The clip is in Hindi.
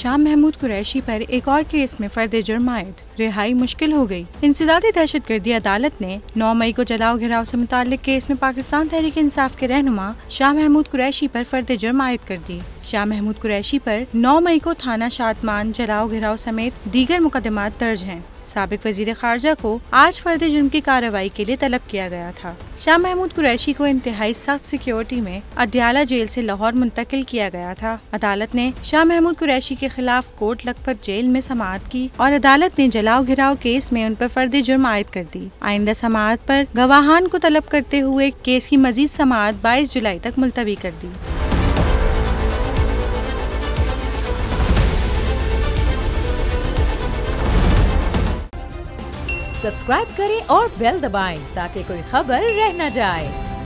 शाह महमूद कुरैशी पर एक और केस में फर्द जुर्म आयद, रिहाई मुश्किल हो गई। इंसदादी दहशतगर्दी अदालत ने 9 मई को जलाओ घिराव से मुताल्लिक केस में पाकिस्तान तहरीक इंसाफ के रहनुमा शाह महमूद कुरैशी पर फर्द जुर्म आयद कर दी। शाह महमूद कुरैशी पर 9 मई को थाना शादमान जलाओ घिराव समेत दीगर मुकदमात दर्ज हैं। साबिक वजीर खारजा को आज फर्द जुर्म की कार्रवाई के लिए तलब किया गया था। शाह महमूद कुरैशी को इंतहाई सख्त सिक्योरिटी में अडयाला जेल से लाहौर मुंतकिल किया गया था। अदालत ने शाह महमूद कुरैशी के खिलाफ कोट लखपत जेल में समाअत की और अदालत ने जलाओ घिराव केस में उन पर फर्द जुर्म आयद कर दी। आइंदा समाअत पर गवाहान को तलब करते हुए केस की मजीद समाअत 22 जुलाई तक मुलतवी कर दी। सब्सक्राइब करें और बेल दबाएं ताकि कोई खबर रह न जाए।